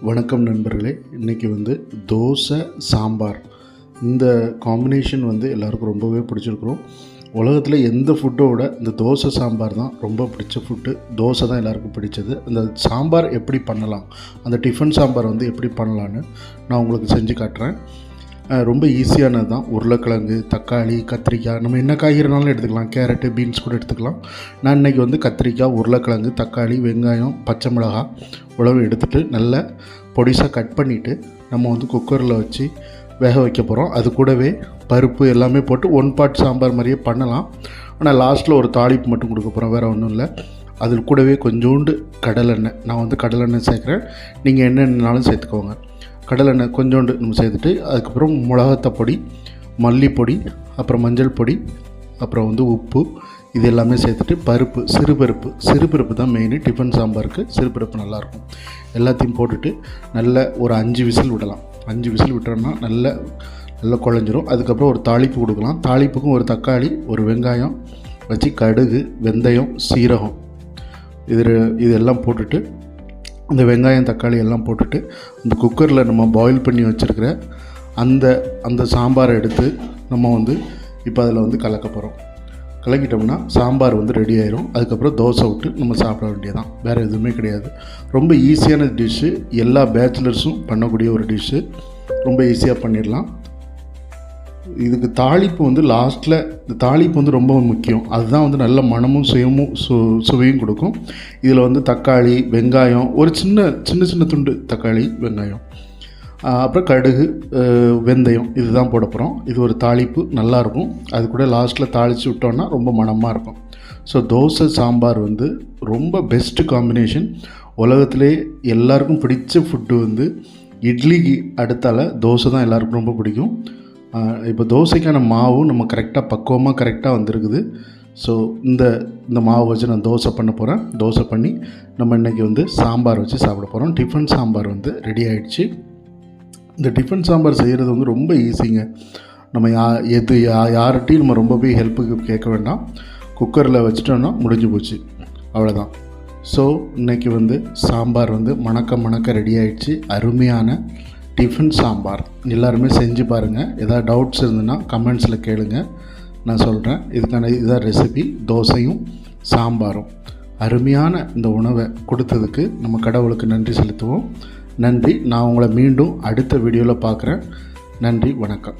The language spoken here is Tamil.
வணக்கம் நண்பர்களே. இன்றைக்கி தோசை சாம்பார் இந்த காம்பினேஷன் எல்லாருக்கும் ரொம்பவே பிடிச்சிருக்கிறோம். உலகத்தில் எந்த ஃபுட்டோட இந்த தோசை சாம்பார் தான் ரொம்ப பிடிச்ச ஃபுட்டு. தோசை தான் எல்லாருக்கும் பிடிச்சது. அந்த சாம்பார் எப்படி பண்ணலாம், அந்த டிஃபன் சாம்பார் எப்படி பண்ணலான்னு நான் உங்களுக்கு செஞ்சு காட்டுறேன். ரொம்ப ஈஸியானது தான். உருளைக்கிழங்கு, தக்காளி, கத்திரிக்காய், நம்ம என்ன காய்கறினாலும் எடுத்துக்கலாம். கேரட்டு, பீன்ஸ் கூட எடுத்துக்கலாம். நான் இன்றைக்கி கத்திரிக்காய், உருளைக்கிழங்கு, தக்காளி, வெங்காயம், பச்சை மிளகாய் உழவு எடுத்துகிட்டு நல்லா பொடிசாக கட் பண்ணிவிட்டு நம்ம குக்கரில் வச்சு வேக வைக்க போகிறோம். அது கூடவே பருப்பு எல்லாமே போட்டு ஒன் பார்ட் சாம்பார் மாதிரியே பண்ணலாம். ஆனால் லாஸ்ட்டில் ஒரு தாளிப்பு மட்டும் கொடுக்க போகிறோம், வேறு ஒன்றும் இல்லை. அதில் கூடவே கொஞ்சோண்டு கடலெண்ணெய், நான் கடலெண்ணெய் சேர்க்குறேன். நீங்கள் என்னென்னாலும் சேர்த்துக்கோங்க. கடலெண்ணெய் கொஞ்சோண்டு நம்ம சேர்த்துட்டு அதுக்கப்புறம் மிளகாத்தப்பொடி, மல்லிப்பொடி, அப்புறம் மஞ்சள் பொடி, அப்புறம் உப்பு, இது எல்லாமே சேர்த்துட்டு பருப்பு, சிறுபருப்பு தான் மெயின் டிஃபன் சாம்பாருக்கு. சிறுபருப்பு நல்லாயிருக்கும். எல்லாத்தையும் போட்டுட்டு நல்ல ஒரு 5 விசில் விடலாம். 5 விசில் விட்டோம்னா நல்லா குழஞ்சிரும். அதுக்கப்புறம் ஒரு தாளிப்பு கொடுக்கலாம். தாளிப்புக்கும் ஒரு தக்காளி, ஒரு வெங்காயம் வச்சு கடுகு, வெந்தயம், சீரகம் இதெல்லாம் போட்டுட்டு இந்த வெங்காயம், தக்காளி எல்லாம் போட்டுட்டு இந்த குக்கரில் நம்ம பாயில் பண்ணி வச்சுருக்கிற அந்த சாம்பாரை எடுத்து நம்ம இப்போ அதில் கலக்க போகிறோம். கலக்கிட்டோம்னா சாம்பார் ரெடி ஆயிரும். அதுக்கப்புறம் தோசை விட்டு நம்ம சாப்பிட வேண்டியதான், வேறு எதுவுமே கிடையாது. ரொம்ப ஈஸியான டிஷ்ஷு, எல்லா பேச்சுலர்ஸும் பண்ணக்கூடிய ஒரு டிஷ்ஷு. ரொம்ப ஈஸியாக பண்ணிடலாம். இதுக்கு தாளிப்பு லாஸ்ட்டில், இந்த தாளிப்பு ரொம்ப முக்கியம். அதுதான் நல்ல மணமும் சுவையும் கொடுக்கும். இதில் தக்காளி, வெங்காயம், ஒரு சின்ன துண்டு தக்காளி, வெங்காயம், அப்புறம் கடுகு, வெந்தயம், இதுதான் போட போகிறோம். இது ஒரு தாளிப்பு நல்லாயிருக்கும். அது கூட லாஸ்ட்டில் தாளித்து விட்டோன்னா ரொம்ப மணமாக இருக்கும். ஸோ தோசை சாம்பார் ரொம்ப பெஸ்ட்டு காம்பினேஷன். உலகத்திலே எல்லாருக்கும் பிடிச்ச ஃபுட்டு இட்லிக்கு அடுத்தால தோசை தான் எல்லாருக்கும் ரொம்ப பிடிக்கும். இப்போ தோசைக்கான மாவும் நம்ம பக்குவமாக வந்திருக்குது. ஸோ இந்த மாவு வச்சு நான் தோசை பண்ண போகிறேன். தோசை பண்ணி நம்ம இன்றைக்கி சாம்பார் வச்சு சாப்பிட போகிறோம். டிஃபன் சாம்பார் ரெடி ஆகிடுச்சு. இந்த டிஃபன் சாம்பார் செய்கிறது ரொம்ப ஈஸிங்க. நம்ம யார்கிட்டையும் நம்ம ரொம்ப போய் ஹெல்ப்புக்கு கேட்க வேண்டாம். குக்கரில் வச்சுட்டோன்னா முடிஞ்சு போச்சு, அவ்வளோதான். ஸோ இன்றைக்கி சாம்பார் மணக்க ரெடி ஆகிடுச்சு. அருமையான டிஃபன் சாம்பார் எல்லாருமே செஞ்சு பாருங்கள். ஏதாவது டவுட்ஸ் இருந்ததுன்னா கமெண்ட்ஸில் கேளுங்க, நான் சொல்கிறேன். இதுதான் ரெசிபி. தோசையும் சாம்பாரும் அருமையான இந்த உணவை கொடுத்ததுக்கு நம்ம கடவுளுக்கு நன்றி செலுத்துவோம். நன்றி. நான் உங்களை மீண்டும் அடுத்த வீடியோவில் பார்க்குறேன். நன்றி, வணக்கம்.